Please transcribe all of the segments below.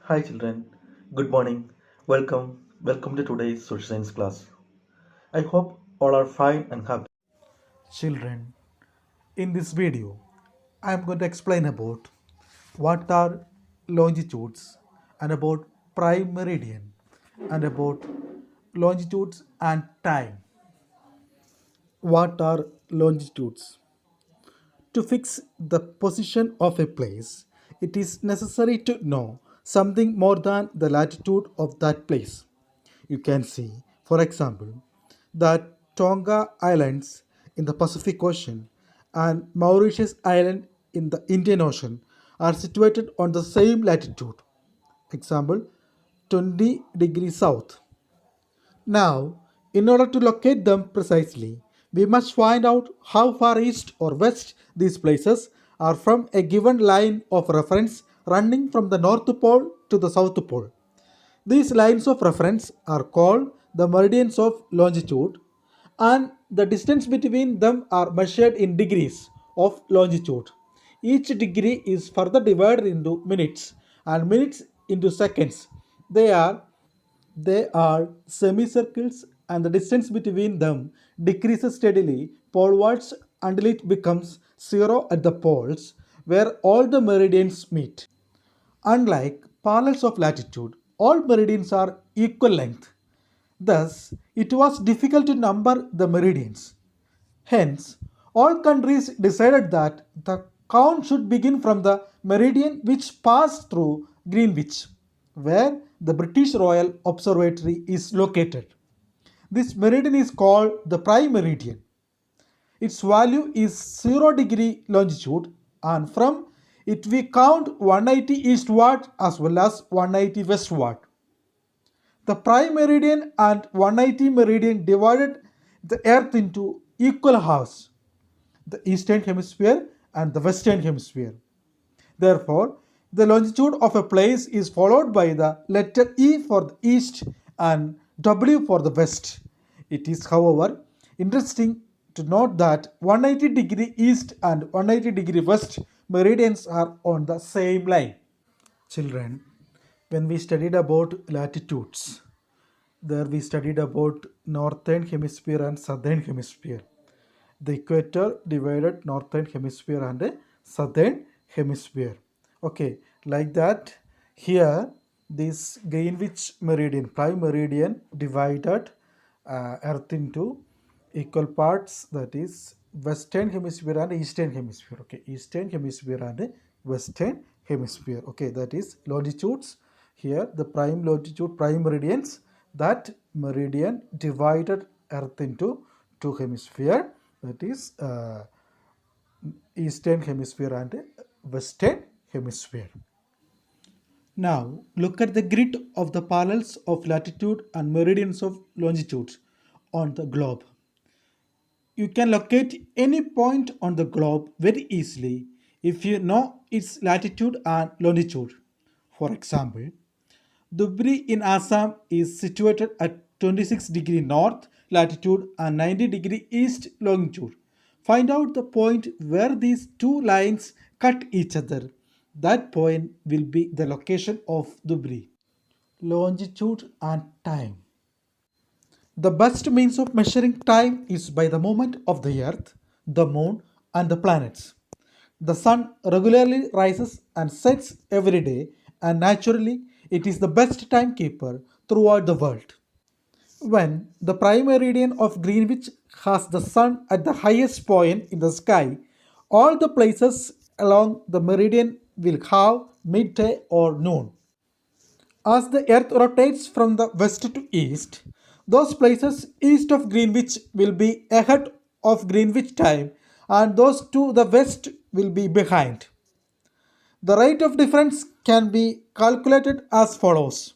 Hi children, good morning. Welcome to today's social science class. I hope all are fine and happy. Children, in this video, I am going to explain about what are longitudes and about prime meridian and about longitudes and time. What are longitudes? To fix the position of a place, it is necessary to know something more than the latitude of that place. You can see, for example, that Tonga Islands in the Pacific Ocean and Mauritius Island in the Indian Ocean are situated on the same latitude. Example, 20 degrees south. Now, in order to locate them precisely, we must find out how far east or west these places are from a given line of reference running from the North Pole to the South Pole. These lines of reference are called the meridians of longitude, and the distance between them are measured in degrees of longitude. Each degree is further divided into minutes and minutes into seconds. They are they are semicircles, and the distance between them decreases steadily polewards until it becomes zero at the poles where all the meridians meet. Unlike parallels of latitude, all meridians are equal length. Thus, it was difficult to number the meridians. Hence, all countries decided that the count should begin from the meridian which passed through Greenwich, where the British Royal Observatory is located. This meridian is called the prime meridian. Its value is 0 degree longitude, and from it we count 180 eastward as well as 180 westward. The prime meridian and 180 meridian divided the earth into equal halves, the eastern hemisphere and the western hemisphere. Therefore, the longitude of a place is followed by the letter E for the east and W for the west. It is, however, interesting to note that 180 degree east and 180 degree west meridians are on the same line. Children, when we studied about latitudes, there we studied about northern hemisphere and southern hemisphere. The equator divided northern hemisphere and southern hemisphere. Okay, like that, here this Greenwich meridian, prime meridian, divided earth into equal parts, that is western hemisphere and eastern hemisphere. Okay, eastern hemisphere and western hemisphere. Okay, that is longitudes. Here the prime longitude, prime meridians, that meridian divided earth into two hemisphere, that is eastern hemisphere and western hemisphere. Now look at the grid of the parallels of latitude and meridians of longitudes on the globe. You can locate any point on the globe very easily if you know its latitude and longitude. For example, Dhubri in Assam is situated at 26 degree north latitude and 90 degree east longitude. Find out the point where these two lines cut each other. That point will be the location of Dhubri. Longitude and time. The best means of measuring time is by the movement of the earth, the moon, and the planets. The sun regularly rises and sets every day, and naturally, it is the best timekeeper throughout the world. When the prime meridian of Greenwich has the sun at the highest point in the sky, all the places along the meridian will have midday or noon. As the earth rotates from the west to east, those places east of Greenwich will be ahead of Greenwich time, and those to the west will be behind. The rate of difference can be calculated as follows.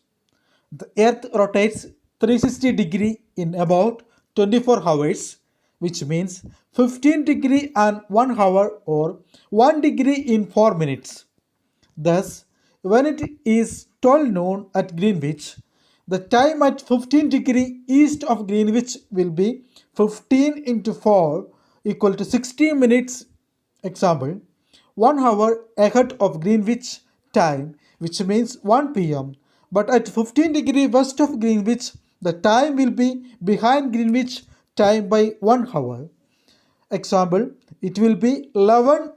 The earth rotates 360 degree in about 24 hours, which means 15 degree and 1 hour, or 1 degree in 4 minutes. Thus, when it is 12 noon at Greenwich, the time at 15 degree east of Greenwich will be 15 into 4 equal to 60 minutes. Example, 1 hour ahead of Greenwich time which means 1 pm. But at 15 degree west of Greenwich, the time will be behind Greenwich time by 1 hour. Example, it will be 11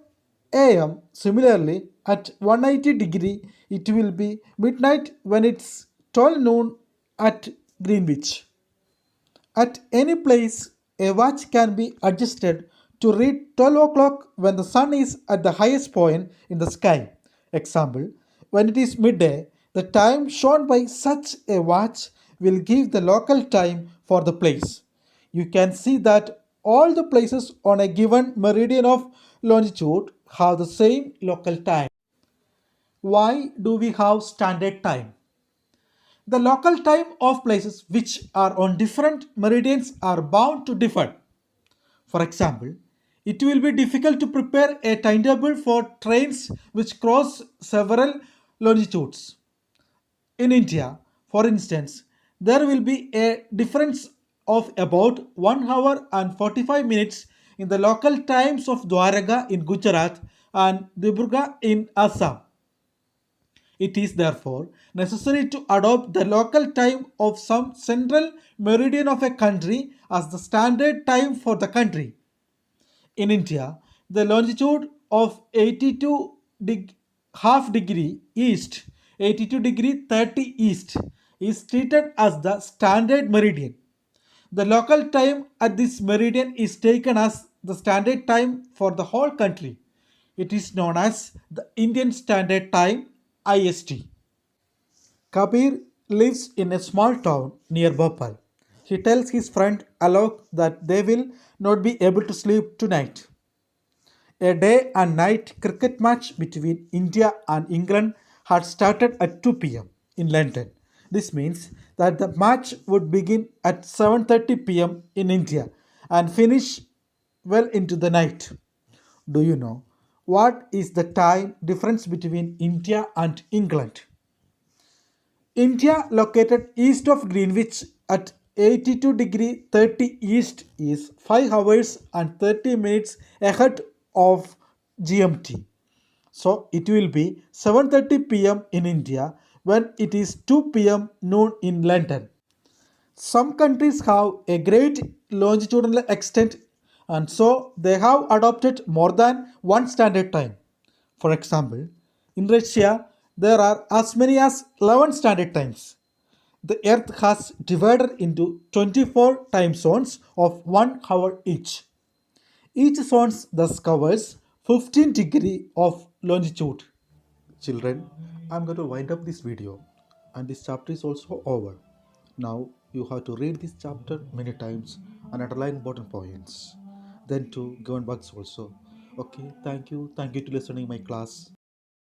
am. Similarly, at 180 degree, it will be midnight when it's 12 noon at Greenwich. At any place, a watch can be adjusted to read 12 o'clock when the sun is at the highest point in the sky. Example, when it is midday, the time shown by such a watch will give the local time for the place. You can see that all the places on a given meridian of longitude have the same local time. Why do we have standard time? The local time of places which are on different meridians are bound to differ. For example, it will be difficult to prepare a timetable for trains which cross several longitudes. In India, for instance, there will be a difference of about 1 hour and 45 minutes in the local times of Dwaraka in Gujarat and Dibrugarh in Assam. It is therefore necessary to adopt the local time of some central meridian of a country as the standard time for the country. In India, the longitude of 82 half degree east, 82 degree 30 east is treated as the standard meridian. The local time at this meridian is taken as the standard time for the whole country. It is known as the Indian Standard Time IST. Kabir lives in a small town near Bhopal. He tells his friend Alok that they will not be able to sleep tonight. A day and night cricket match between India and England had started at 2 pm in London. This means that the match would begin at 7:30 pm in India and finish well into the night. Do you know what is the time difference between India and England? India, located east of Greenwich at 82 degree 30 east, is 5 hours and 30 minutes ahead of GMT. So it will be 7:30 pm in India when it is 2 pm noon in London. Some countries have a great longitudinal extent and so they have adopted more than one standard time. For example, in Russia, there are as many as 11 standard times. The earth has divided into 24 time zones of 1 hour each. Each zone thus covers 15 degree of longitude. Children, I'm going to wind up this video and this chapter is also over. Now you have to read this chapter many times and underline important points. Then to govern bugs also. Okay, thank you. Thank you to listening my class.